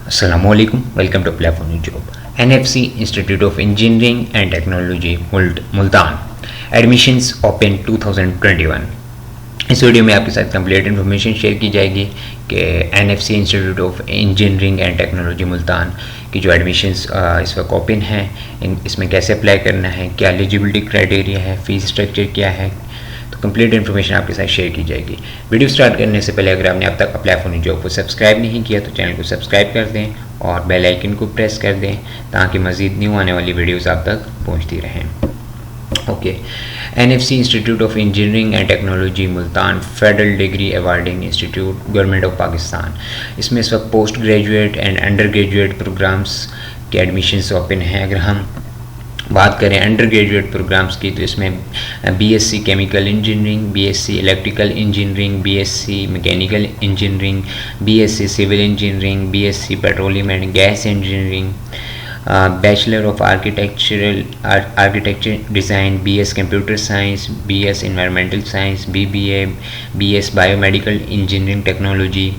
Assalamualaikum. Welcome to Platform Job. NFC Institute of Engineering and Technology Multan admissions open 2021। इस video में आपके साथ complete information share की जाएगी कि NFC institute of engineering and technology Multan की जो एडमिशन्स इस वक्त ओपन हैं, इसमें कैसे अप्लाई करना है, क्या एलिजिबिलिटी क्राइटेरिया है, फ़ीस स्ट्रक्चर क्या है, तो कंप्लीट इन्फॉर्मेशन आपके साथ शेयर की जाएगी। वीडियो स्टार्ट करने से पहले अगर आपने अब तक प्लेटफॉर्म जॉब को सब्सक्राइब नहीं किया तो चैनल को सब्सक्राइब कर दें और बेल आइकन को प्रेस कर दें ताकि मज़ीद न्यू आने वाली वीडियोस आप तक पहुंचती रहें। Okay, NFC institute of engineering and technology Multan federal degree awarding institute government of Pakistan, इसमें इस वक्त post graduate and under graduate programs के एडमिशन्स ओपन हैं। अगर हम बात करें अंडर ग्रेजुएट प्रोग्राम्स की तो इसमें BSc chemical engineering, BSc electrical engineering, BSc mechanical engineering, BSc civil engineering, BSc petroleum and gas engineering, bachelor of architecture design, BS computer science, BS environmental science, BBA, BS biomedical engineering technology,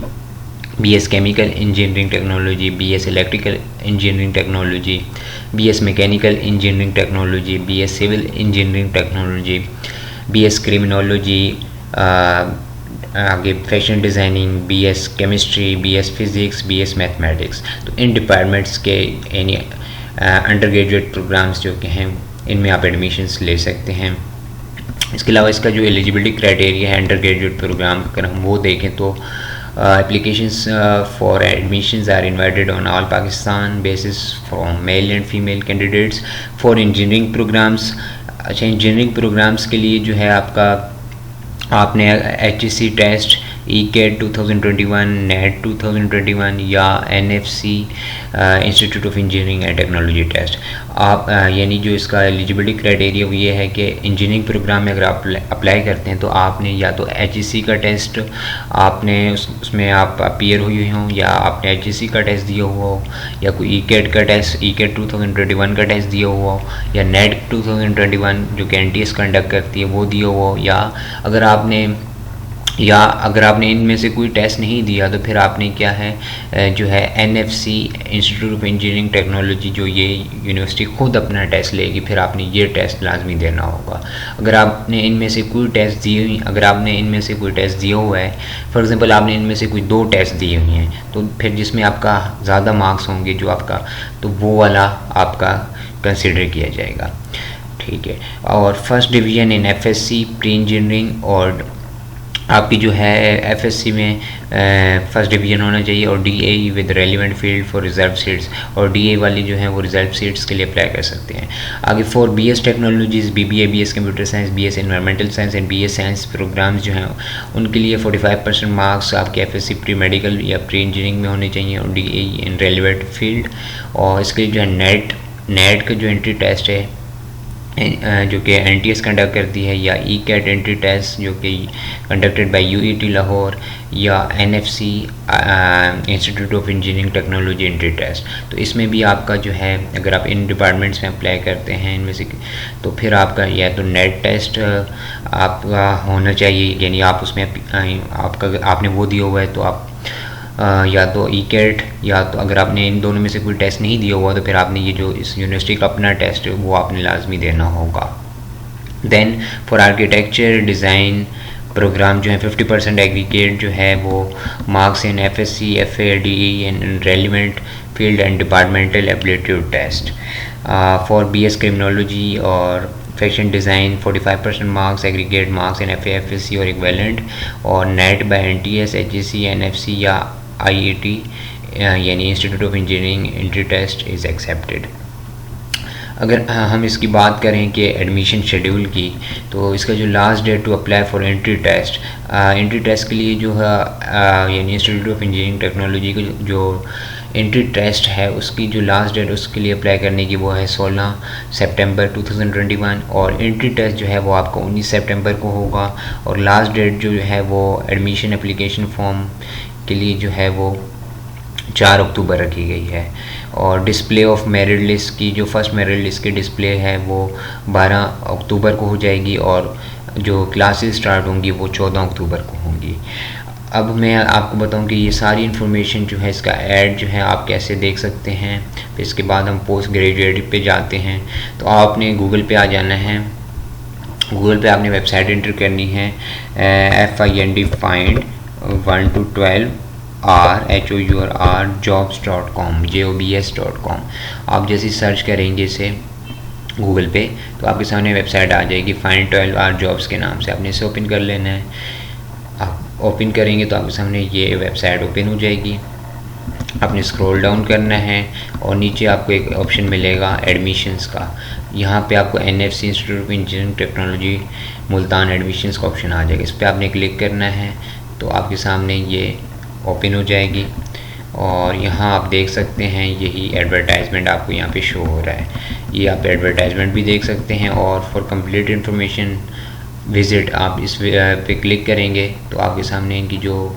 BS chemical engineering technology, BS electrical engineering technology, BS mechanical engineering technology, BS civil engineering technology, BS criminology, आगे fashion designing, BS chemistry, BS physics, BS mathematics. तो इन departments के यानी under graduate programmes जो के हैं इनमें आप एडमिशन्स ले सकते हैं। इसके अलावा इसका जो एलिजिबिलिटी क्राइटेरिया है अंडर ग्रेजुएट प्रोग्राम, अगर हम वो देखें तो applications for admissions are invited on all Pakistan basis from male and female candidates for engineering programs। अच्छा, इंजीनियरिंग प्रोग्राम्स के लिए जो है आपने HSC टेस्ट, ECAT 2021, NET 2021 या NFC institute of engineering and technology test आप यानी जो इसका एलिजिबिलिटी क्राइटेरिया वो ये है कि इंजीनियरिंग प्रोग्राम में अगर आप अप्लाई करते हैं तो आपने या तो HSC का टेस्ट आपने उसमें आप अपीयर हुई हों, या आपने HSC का टेस्ट दिया हुआ हो, या कोई ECAT का टेस्ट, ECAT 2021 का टेस्ट दिया हुआ हो, या NET 2021 जो कि NTS कंडक्ट करती है वो दिया हुआ हो, या अगर आपने इनमें से कोई टेस्ट नहीं दिया तो फिर आपने क्या है जो है NFC institute of engineering technology जो ये यूनिवर्सिटी खुद अपना टेस्ट लेगी, फिर आपने ये टेस्ट लाजमी देना होगा। अगर आपने इनमें से कोई टेस्ट दिया हुआ है, फॉर एग्ज़ाम्पल आपने इनमें से कोई 2 टेस्ट दिए हुए हैं, तो फिर जिसमें आपका ज़्यादा मार्क्स होंगे जो आपका, तो वो वाला आपका कंसिडर किया जाएगा। ठीक है, और फर्स्ट डिवीज़न इन FSC प्री इंजीनियरिंग, और आपकी जो है FSC में फर्स्ट डिवीज़न होना चाहिए, और DAE with relevant field for reserve seats, और DA वाली जो है वो रिजर्व सीट्स के लिए अप्लाई कर सकते हैं। आगे for BS technologies, BBA, BS computer science, BS environmental science and BS science programs जो हैं उनके लिए 45% मार्क्स आपके FSC प्री मेडिकल या प्री इंजीनियरिंग में होने चाहिए, और DAE इन रेलिवेंट फील्ड। और इसके लिए जो है नेट का जो एंट्री टेस्ट है जो कि NTS कंडक्ट करती है, या ECAT एंट्री टेस्ट जो कि कंडक्टेड बाय UET लाहौर, या NFC institute of engineering technology entry test. तो इसमें भी आपका जो है अगर आप इन डिपार्टमेंट्स में अप्लाई करते हैं इनमें से, तो फिर आपका या तो नेट टेस्ट आपका होना चाहिए, यानी आप उसमें आपने वो दिया हुआ है तो आप या तो ECAT, या तो अगर आपने इन दोनों में से कोई टेस्ट नहीं दिया हुआ तो फिर आपने ये जो इस यूनिवर्सिटी का अपना टेस्ट है वो आपने लाजमी देना होगा। Then for architecture design program जो है 50% एग्रीगेट जो है वो marks in FSC, FA, DE in relevant field and departmental aptitude test. For BS criminology और fashion design 45% marks aggregate marks in FA, FSC और इक्विवेलेंट, और NET by NTS, HSC, NFC या IET यानी institute of engineering entry test is accepted. अगर हम इसकी बात करें कि एडमिशन शेड्यूल की, तो इसका जो last date to apply for entry test के लिए जो है यानी इंस्टीट्यूट ऑफ इंजीनियरिंग टेक्नोलॉजी का जो एंट्री टेस्ट है उसकी जो लास्ट डेट उसके लिए अप्लाई करने की वो है 16 सितंबर 2021, और एंट्री टेस्ट जो है वो आपका 19 सितंबर को होगा, और लास्ट डेट जो है वो एडमिशन एप्लीकेशन फॉर्म के लिए जो है वो 4 अक्टूबर रखी गई है। और डिस्प्ले ऑफ मेरिट लिस्ट की जो फर्स्ट मेरिट लिस्ट की डिस्प्ले है वो 12 अक्टूबर को हो जाएगी, और जो क्लासेस स्टार्ट होंगी वो 14 अक्टूबर को होंगी। अब मैं आपको बताऊं कि ये सारी इन्फॉर्मेशन जो है, इसका ऐड जो है आप कैसे देख सकते हैं। फिर इसके बाद हम पोस्ट ग्रेजुएट पे जाते हैं। तो आपने गूगल पे आ जाना है। गूगल पे आपने वेबसाइट एंटर करनी है FIND फाइंड 1 to 12 jobs.com। आप जैसे सर्च करेंगे इसे गूगल पे तो आपके सामने वेबसाइट आ जाएगी फाइंड 12 जॉब्स के नाम से। आपने इसे ओपन कर लेना है। आप ओपन करेंगे तो आपके सामने ये वेबसाइट ओपन हो जाएगी। आपने स्क्रॉल डाउन करना है और नीचे आपको एक ऑप्शन मिलेगा एडमिशन्स का। यहाँ पे आपको NFC institute of engineering technology Multan admissions का ऑप्शन आ जाएगा। इस पर आपने क्लिक करना है तो आपके सामने ये ओपन हो जाएगी और यहाँ आप देख सकते हैं यही एडवर्टाइजमेंट आपको यहाँ पे शो हो रहा है। ये आप एडवर्टाइजमेंट भी देख सकते हैं और फॉर कंप्लीट इन्फॉर्मेशन विज़िट आप इस पे क्लिक करेंगे तो आपके सामने इनकी जो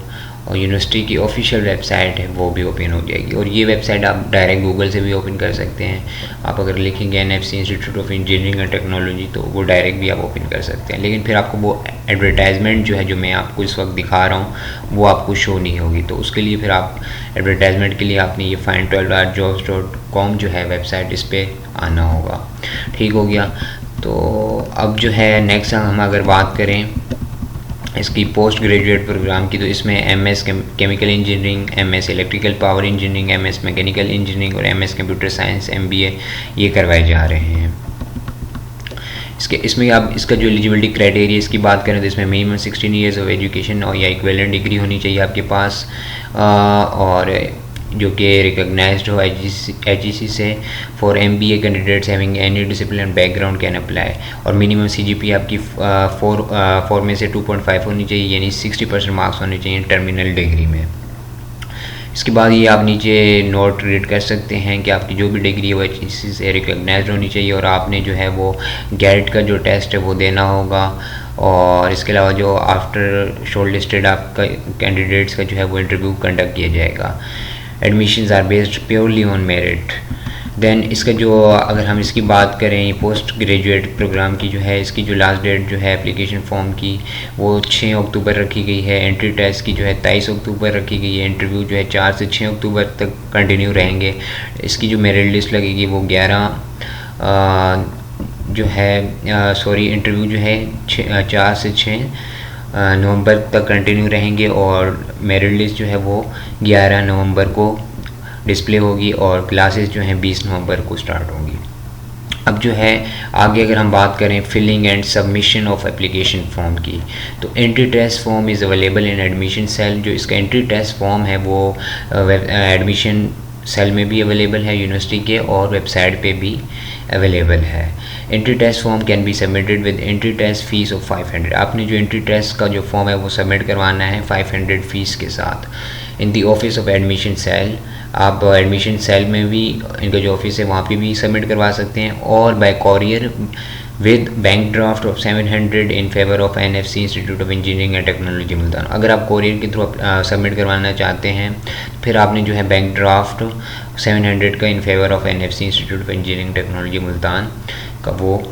यूनिवर्सिटी की ऑफिशियल वेबसाइट है वो भी ओपन हो जाएगी। और ये वेबसाइट आप डायरेक्ट गूगल से भी ओपन कर सकते हैं। आप अगर लिखेंगे NFC institute of engineering and technology तो वो डायरेक्ट भी आप ओपन कर सकते हैं, लेकिन फिर आपको वो एडवर्टाइजमेंट जो है जो मैं आपको इस वक्त दिखा रहा हूँ वो आपको शो नहीं होगी। तो उसके लिए फिर आप एडवर्टाइजमेंट के लिए आपने ये find12jobs.com जो है वेबसाइट, इस पर आना होगा। ठीक हो गया। तो अब जो है नेक्स्ट हम अगर बात करें इसकी पोस्ट ग्रेजुएट प्रोग्राम की, तो इसमें MS chemical engineering, MS electrical power engineering, MS mechanical engineering और MS कंप्यूटर साइंस MBA ये करवाए जा रहे हैं। इसमें आप इसका जो एलिजिबिलिटी क्राइटेरिया इसकी बात करें तो इसमें मिनिमम 16 ईयर्स ऑफ एजुकेशन और या इक्विवेलेंट डिग्री होनी चाहिए आपके पास, और जो कि रिकॉग्नाइज्ड हो HEC से। For MBA candidates having any discipline background can apply. और मिनिमम CGPA आपकी 4 में से 2.5 होनी चाहिए, यानी 60% मार्क्स होने चाहिए टर्मिनल डिग्री में। इसके बाद ये आप नीचे नोट रीड कर सकते हैं कि आपकी जो भी डिग्री है वो HEC से रिकॉग्नाइज्ड होनी चाहिए और आपने जो है वो गेट का जो टेस्ट है वो देना होगा। और इसके अलावा जो आफ्टर शॉर्ट लिस्टेड आपका कैंडिडेट्स का जो है वो इंटरव्यू कंडक्ट किया जाएगा। Admissions are based purely on merit. Then इसका जो अगर हम इसकी बात करें पोस्ट ग्रेजुएट प्रोग्राम की जो है, इसकी जो लास्ट डेट जो है एप्लीकेशन फॉर्म की वो 6 अक्टूबर रखी गई है। एंट्री टेस्ट की जो है 23 अक्टूबर रखी गई है। इंटरव्यू जो है 4 से 6 अक्टूबर तक कंटिन्यू रहेंगे। इसकी जो मेरिट लिस्ट लगेगी वो 11 जो है सॉरी इंटरव्यू जो है 4 से 6 नवंबर तक कंटिन्यू रहेंगे और मेरिट लिस्ट जो है वो 11 नवंबर को डिस्प्ले होगी और क्लासेस जो हैं 20 नवंबर को स्टार्ट होंगी। अब जो है आगे अगर हम बात करें filling and submission of application form की, तो entry test form is available in admission cell. जो इसका एंट्री टेस्ट फॉर्म है वो एडमिशन सेल में भी अवेलेबल है यूनिवर्सिटी के और वेबसाइट पे भी अवेलेबल है। Entry test form can be submitted with entry test fees of 500। आपने जो एंट्री टेस्ट का जो फॉर्म है वो सबमिट करवाना है 500 फीस के साथ। In the office of admission cell, आप एडमिशन सेल में भी इनका जो ऑफिस है वहाँ पे भी सबमिट करवा सकते हैं और by courier with bank draft of 700 in favour of NFC institute of engineering and technology Multan. अगर आप कॉरियर के थ्रू सबमिट करवाना चाहते हैं फिर आपने जो है बैंक ड्राफ्ट 700 का in favour of NFC institute of engineering technology Multan का वो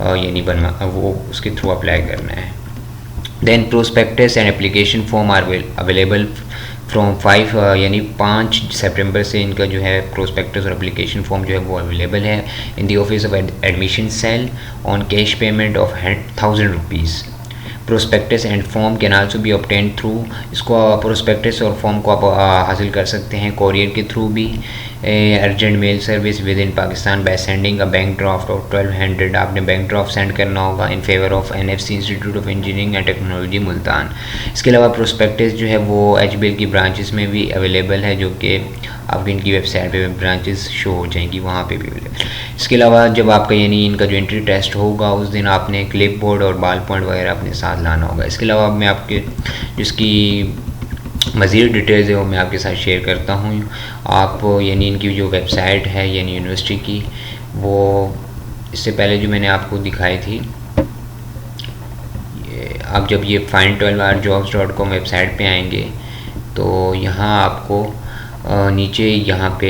यानी वो उसके थ्रू अप्लाई करना है। Then prospectus and application form are available from 5 यानी 5 सितंबर से इनका जो है प्रोस्पेक्टस और एप्लीकेशन फॉर्म जो है वो अवेलेबल है in the office of admission cell on cash payment of 1000 rupees. Prospectus and form can also be obtain through, इसको प्रोस्पेक्टस और फॉर्म को आप हासिल कर सकते हैं कॉरियर के थ्रू भी, urgent mail service within Pakistan by sending a bank draft of 1200। आपने बैंक ड्राफ्ट सेंड करना होगा in favour of NFC institute of engineering and technology Multan. इसके अलावा प्रोस्पेक्टस जो है वो HBL की ब्रांचेस में भी अवेलेबल है, जो कि आपकी इनकी वेबसाइट पे ब्रांचेस शो हो जाएंगी, वहाँ पे भी अवेलेबल। इसके अलावा जब आपका यानी इनका जो एंट्री टेस्ट होगा उस दिन आपने क्लिप बोर्ड और बाल पॉइंट वगैरह अपने साथ लाना होगा। इसके अलावा मैं आपके जिसकी मज़ीद डिटेल्स है वो मैं आपके साथ शेयर करता हूँ। आप यानी इनकी जो वेबसाइट है यानी यूनिवर्सिटी की, वो इससे पहले जो मैंने आपको दिखाई थी, आप जब ये find12jobs.com वेबसाइट पे आएंगे तो यहाँ आपको नीचे यहाँ पे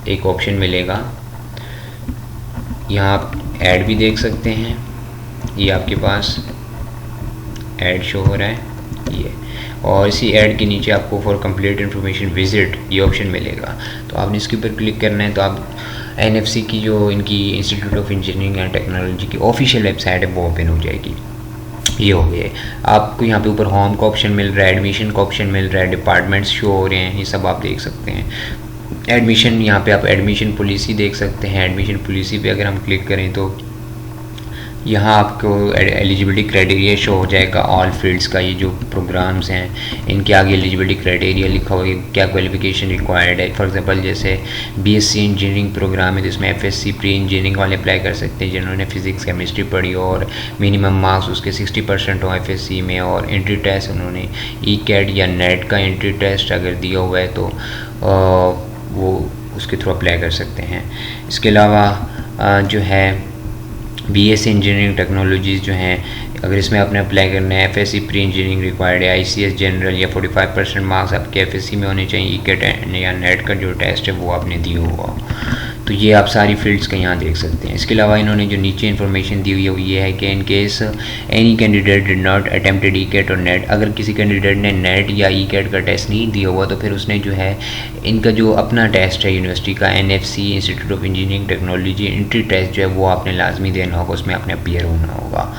एक ऑप्शन मिलेगा, यहाँ आप ऐड भी देख सकते हैं, ये आपके पास ऐड शो हो रहा है। ये, और इसी ऐड के नीचे आपको फॉर कंप्लीट इन्फॉर्मेशन विजिट ये ऑप्शन मिलेगा। तो आपने इसके ऊपर क्लिक करना है, तो आप एनएफसी की जो इनकी institute of engineering and technology की ऑफिशियल वेबसाइट है वो ओपन हो जाएगी। ये हो गया। आपको यहाँ पे ऊपर होम का ऑप्शन मिल रहा है, एडमिशन का ऑप्शन मिल रहा है, डिपार्टमेंट्स शो हो रहे हैं, ये सब आप देख सकते हैं। एडमिशन, यहाँ पे आप एडमिशन पॉलिसी देख सकते हैं। एडमिशन पॉलिसी पे अगर हम क्लिक करें तो यहाँ आपको एलिजिबिलिटी क्राइटेरिया शो हो जाएगा ऑल फील्ड्स का। ये जो प्रोग्राम्स हैं इनके आगे एलिजिबिलिटी क्राइटेरिया लिखा हुआ है, क्या क्वालिफिकेशन रिक्वायर्ड है। फॉर एग्जांपल जैसे बीएससी इंजीनियरिंग प्रोग्राम है तो इसमें एफएससी प्री इंजीनियरिंग वाले अप्लाई कर सकते हैं जिन्होंने फिजिक्स केमिस्ट्री पढ़ी और मिनिमम मार्क्स उसके 60% हो एफएससी में, और एंट्री टेस्ट उन्होंने ई-कैट या नेट का एंट्री टेस्ट अगर दिया हुआ है तो वो उसके थ्रू अप्लाई कर सकते हैं। इसके अलावा जो है बीएससी इंजीनियरिंग टेक्नोलॉजीज़ जो हैं, अगर इसमें आपने अप्लाई करना है, एफएससी प्री इंजीनियरिंग रिक्वायर्ड है, आईसीएस जनरल या 45% मार्क्स आपके एफएससी में होने चाहिए, ई-कैट या नेट का जो टेस्ट है वो आपने दिया हुआ। तो ये आप सारी फील्ड्स का यहाँ देख सकते हैं। इसके अलावा इन्होंने जो नीचे इन्फॉर्मेशन दी हुई है वो ये है कि in case any candidate did not attempted ECAT और नेट, अगर किसी कैंडिडेट ने नेट या ई-कैट का टेस्ट नहीं दिया हुआ तो फिर उसने जो है इनका जो अपना टेस्ट है यूनिवर्सिटी का NFC institute of engineering technology entry test जो है वो आपने लाजमी देना होगा, उसमें आपने अपीयर होना होगा।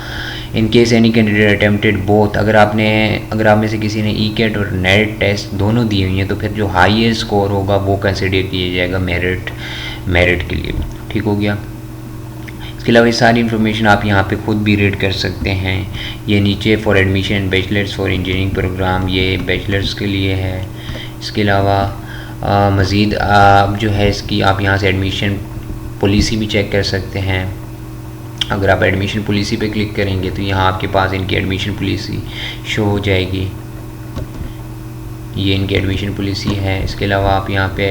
इन case any candidate attempted both, अगर आप में से किसी ने ई-कैट और नेट टेस्ट दोनों दिए हुई हैं तो फिर जो हाईएस्ट स्कोर होगा वो कंसिडर किया जाएगा मेरिट के लिए। ठीक हो गया। इसके अलावा ये सारी इन्फॉर्मेशन आप यहाँ पे खुद भी रीड कर सकते हैं। ये नीचे for admission bachelors for engineering program, ये बैचलर्स के लिए है। इसके अलावा मज़ीद जो है इसकी आप यहाँ से एडमिशन पॉलिसी भी चेक कर सकते हैं। अगर आप एडमिशन पॉलिसी पे क्लिक करेंगे तो यहाँ आपके पास इनकी एडमिशन पॉलिसी शो हो जाएगी। ये इनकी एडमिशन पॉलिसी है। इसके अलावा आप यहाँ पे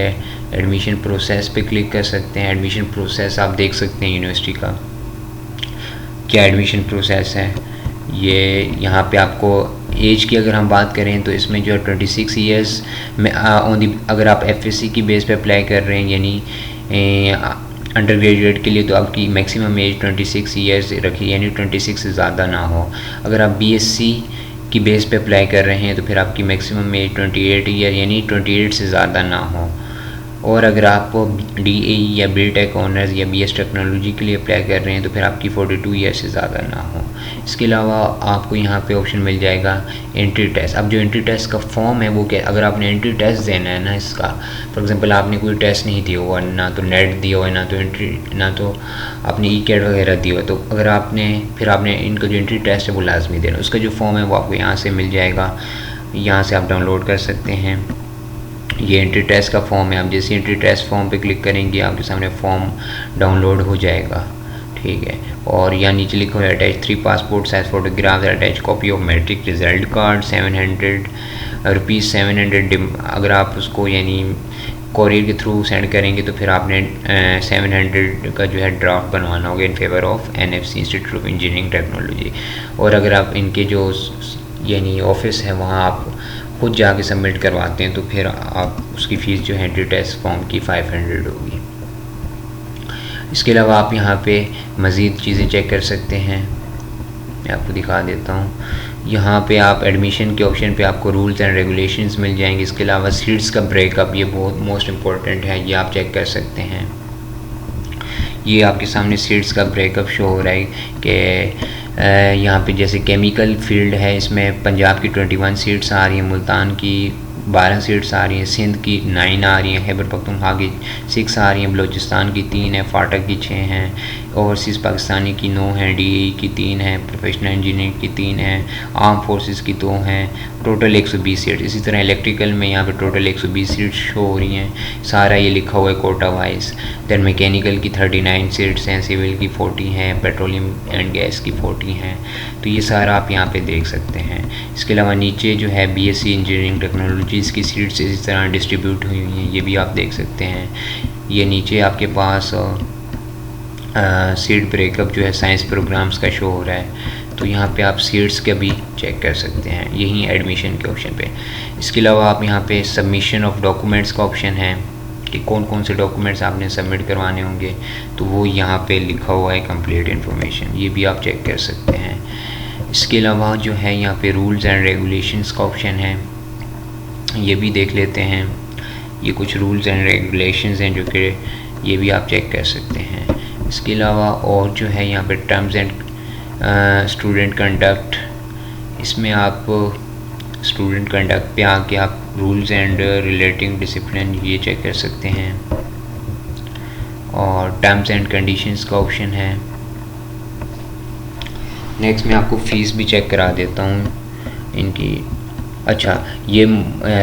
एडमिशन प्रोसेस पे क्लिक कर सकते हैं। एडमिशन प्रोसेस आप देख सकते हैं यूनिवर्सिटी का क्या एडमिशन प्रोसेस है। ये यहाँ पे आपको एज की अगर हम बात करें तो इसमें जो है 26 ईयर्स में अगर आप एफएससी की बेस पे अप्लाई कर रहे हैं यानी अंडर ग्रेजुएट के लिए तो आपकी मैक्सिमम एज 26 ईयर्स रखी, यानी 26 से ज़्यादा ना हो। अगर आप बीएससी की बेस पे अप्लाई कर रहे हैं तो फिर आपकी मैक्सिमम एज 28 ईयर यानी 28 से ज़्यादा ना हो। और अगर आप डीए या बीटेक ऑनर्स या बीएस टेक्नोलॉजी के लिए अप्लाई कर रहे हैं तो फिर आपकी 42 ईयर से ज़्यादा ना हो। इसके अलावा आपको यहाँ पे ऑप्शन मिल जाएगा एंट्री टेस्ट। अब जो एंट्री टेस्ट का फॉर्म है वो क्या, अगर आपने एंट्री टेस्ट देना है ना इसका, फॉर एग्जांपल आपने कोई टेस्ट नहीं दिया हुआ, ना तो नेट दिया हुआ है, ना तो आपने ई-कैट वगैरह दिया हुआ, तो अगर आपने इनका जो एंट्री टेस्ट है वो लाजमी देना। उसका जो फॉर्म है वो आपको यहाँ से मिल जाएगा, यहाँ से आप डाउनलोड कर सकते हैं। ये एंट्री टेस्ट का फॉर्म है। आप जैसे एंट्री टेस्ट फॉर्म पे क्लिक करेंगे आपके सामने फॉर्म डाउनलोड हो जाएगा। ठीक है। और यहाँ नीचे लिखा हुआ है attach 3 passport size photograph, attach copy of matric result card, 700 rupees 700। अगर आप उसको यानी कोरियर के थ्रू सेंड करेंगे तो फिर आपने 700 का जो है ड्राफ्ट बनवाना होगा in favour of NFC institute of engineering technology. और अगर आप इनके जो यानी ऑफिस है वहाँ आप खुद जाके सबमिट करवाते हैं तो फिर आप उसकी फ़ीस जो है एंट्री टेस्ट फॉर्म की 500 होगी। इसके अलावा आप यहाँ पे मज़ीद चीज़ें चेक कर सकते हैं, मैं आपको दिखा देता हूँ। यहाँ पे आप एडमिशन के ऑप्शन पे आपको रूल्स एंड रेगुलेशंस मिल जाएंगे। इसके अलावा सीट्स का ब्रेकअप, ये बहुत मोस्ट इम्पॉर्टेंट है, ये आप चेक कर सकते हैं। ये आपके सामने सीट्स का ब्रेकअप शो हो रहा है कि यहाँ पे जैसे केमिकल फील्ड है, इसमें पंजाब की 21 सीट्स आ रही हैं, मुल्तान की 12 सीट्स आ रही हैं, सिंध की 9 आ रही हैं, खैबर पख्तूनख्वा की 6 आ रही हैं, बलूचिस्तान की 3 है, फाटक की 6 हैं, ओवरसीज़ पाकिस्तानी की 9 हैं, डीई की 3 है, प्रोफेशनल इंजीनियरिंग की 3 हैं, आर्म फोर्सेस की 2 हैं, टोटल 120 सीट। इसी तरह इलेक्ट्रिकल में यहाँ पे टोटल 120 सीट शो हो रही हैं, सारा ये लिखा हुआ है कोटा वाइज। दैन मैकेनिकल की 39 सीट्स हैं, सिविल की 40 हैं, पेट्रोलियम एंड गैस की 40 हैं। तो ये सारा आप यहाँ पे देख सकते हैं। इसके अलावा नीचे जो है बीएससी इंजीनियरिंग टेक्नोलॉजीज़ की सीट्स इसी तरह डिस्ट्रीब्यूट हुई हुई हैं, ये भी आप देख सकते हैं। ये नीचे आपके पास सीट ब्रेकअप जो है साइंस प्रोग्राम्स का शो हो रहा है, तो यहाँ पे आप सीट्स का भी चेक कर सकते हैं, यही एडमिशन के ऑप्शन पे। इसके अलावा आप यहाँ पे सबमिशन ऑफ डॉक्यूमेंट्स का ऑप्शन है कि कौन कौन से डॉक्यूमेंट्स आपने सबमिट करवाने होंगे, तो वो यहाँ पे लिखा हुआ है कंप्लीट इन्फॉर्मेशन, ये भी आप चेक कर सकते हैं। इसके अलावा जो है यहाँ पे रूल्स एंड रेगुलेशंस का ऑप्शन है, ये भी देख लेते हैं। ये कुछ रूल्स एंड रेगुलेशंस हैं जो कि ये भी आप चेक कर सकते हैं। इसके अलावा और जो है यहाँ पे टर्म्स एंड स्टूडेंट कंडक्ट, इसमें आप स्टूडेंट कंडक्ट पे आके आप रूल्स एंड रिलेटिंग डिसिप्लिन ये चेक कर सकते हैं। और टर्म्स एंड कंडीशंस का ऑप्शन है। नेक्स्ट मैं आपको फ़ीस भी चेक करा देता हूँ इनकी। अच्छा, ये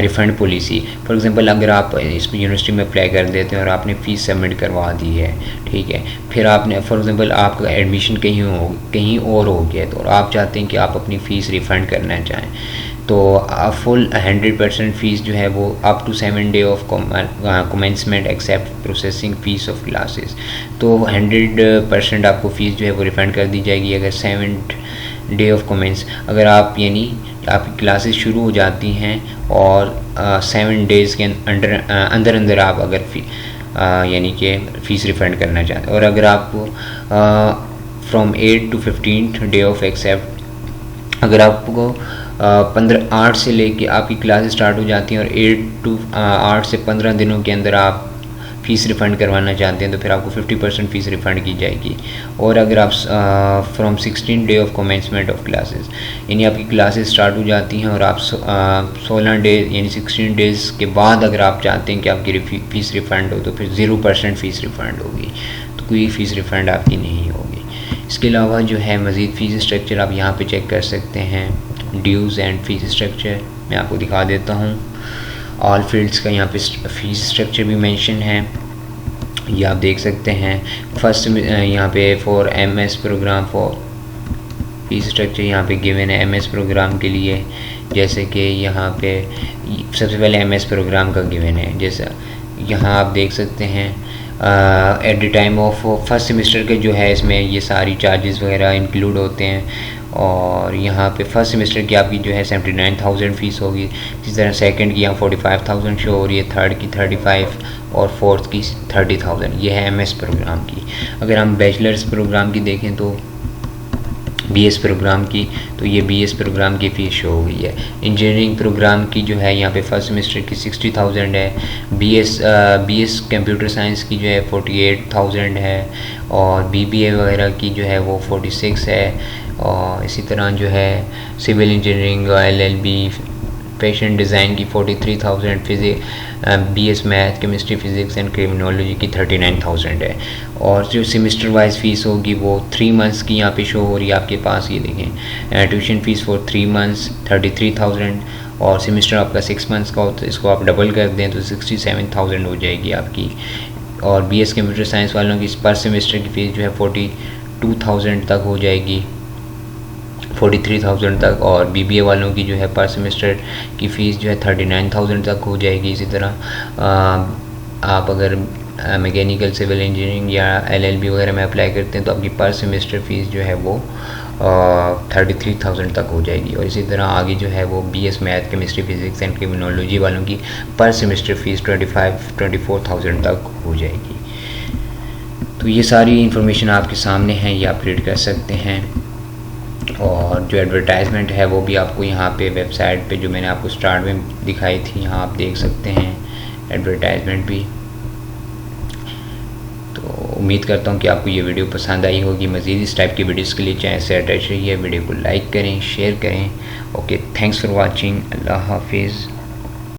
रिफ़ंड पॉलिसी, फॉर एग्जांपल अगर आप इस यूनिवर्सिटी में अप्लाई कर देते हैं और आपने फ़ीस सबमिट करवा दी है, ठीक है, फिर आपने फॉर एग्जांपल आपका एडमिशन कहीं और हो गया, तो आप चाहते हैं कि आप अपनी फ़ीस रिफ़ंड करना चाहें, तो फुल 100% फ़ीस जो है वो up to 7 day of commencement except processing fees of classes, तो 100% आपको फ़ीस जो है वो रिफ़ंड कर दी जाएगी अगर 7 डे ऑफ कमेंस, अगर आप यानी आपकी क्लासेस शुरू हो जाती हैं और 7 डेज़ के अंदर आप अगर यानी कि फ़ीस रिफ़ंड करना चाहते हैं, और अगर आप from 8 to 15th day of except, अगर आपको 8 से लेके आपकी क्लासेस स्टार्ट हो जाती हैं और 8 से 15 दिनों के अंदर आप फ़ीस रिफ़ंड करवाना चाहते हैं, तो फिर आपको 50% फ़ीस रिफ़ंड की जाएगी। और अगर आप from 16 day of commencement of classes, यानी आपकी क्लासेस स्टार्ट हो जाती हैं और आप 16 डे यानी 16 डेज़ के बाद अगर आप चाहते हैं कि आपकी फ़ीस रिफ़ंड हो, तो फिर 0% फ़ीस रिफ़ंड होगी, तो कोई फ़ीस रिफ़ंड आपकी नहीं होगी। इसके अलावा जो है मज़ीद फ़ीस स्ट्रक्चर आप यहाँ पर चेक कर सकते हैं। ड्यूज़ एंड फ़ीस स्ट्रक्चर मैं आपको दिखा देता हूँ। ऑल फील्ड्स का यहाँ पे फ़ीस स्ट्रक्चर भी मेंशन है, ये आप देख सकते हैं। फर्स्ट यहाँ पे for MS program for fees structure यहाँ पे गिवन है एमएस प्रोग्राम के लिए, जैसे कि यहाँ पे सबसे पहले एमएस प्रोग्राम का गिवन है, जैसा यहाँ आप देख सकते हैं। At the time of first semester के जो है इसमें ये सारी चार्जेस वगैरह इंक्लूड होते हैं, और यहाँ पे फर्स्ट सेमेस्टर की आपकी जो है 79,000 फ़ीस होगी। इसी तरह सेकंड की यहाँ 45,000 शो हो रही है, थर्ड की 35 और फोर्थ की 30,000। ये है एमएस प्रोग्राम की। अगर हम बैचलर्स प्रोग्राम की देखें तो बीएस प्रोग्राम की, तो ये बीएस प्रोग्राम की फ़ीस शो हो गई है। इंजीनियरिंग प्रोग्राम की जो है यहाँ पे फर्स्ट सेमेस्टर की 60,000 है। बीएस कंप्यूटर साइंस की जो है 48,000 है, और बीबीए वगैरह की जो है वो 46 है। और इसी तरह जो है civil engineering, LLB, fashion design की 43,000, BS math, chemistry, physics and criminology की 39,000 है। और जो सेमेस्टर वाइज फ़ीस होगी वो 3 मंथ्स की यहाँ पे शो हो रही है आपके पास, ये देखें। ट्यूशन फ़ीस फॉर 3 मंथ्स 33,000, और सेमेस्टर आपका 6 मंथ्स का हो तो इसको आप डबल कर दें तो 67,000 हो जाएगी आपकी। और बीएस कंप्यूटर साइंस वालों की पर सेमेस्टर की फ़ीस जो है 42,000 तक हो जाएगी, 43,000 तक। और बीबीए वालों की जो है पर सेमेस्टर की फ़ीस जो है 39,000 तक हो जाएगी। इसी तरह आप अगर मैकेनिकल सिविल इंजीनियरिंग या एलएलबी वगैरह में अप्लाई करते हैं तो आपकी पर सेमेस्टर फ़ीस जो है वो 33,000 तक हो जाएगी। और इसी तरह आगे जो है वो BS math, chemistry, physics and criminology वालों की पर सेमेस्टर फ़ीस 24,000 तक हो जाएगी। तो ये सारी इन्फॉर्मेशन आपके सामने है, ये आप रीड कर सकते हैं। और जो एडवर्टाइजमेंट है वो भी आपको यहाँ पे वेबसाइट पे जो मैंने आपको स्टार्ट में दिखाई थी, यहाँ आप देख सकते हैं एडवर्टाइजमेंट भी। तो उम्मीद करता हूँ कि आपको ये वीडियो पसंद आई होगी। मज़ीद इस टाइप की वीडियोस के लिए चैनल से अटैच रहिए, वीडियो को लाइक करें, शेयर करें। Okay, thanks for watching. अल्लाह हाफिज़।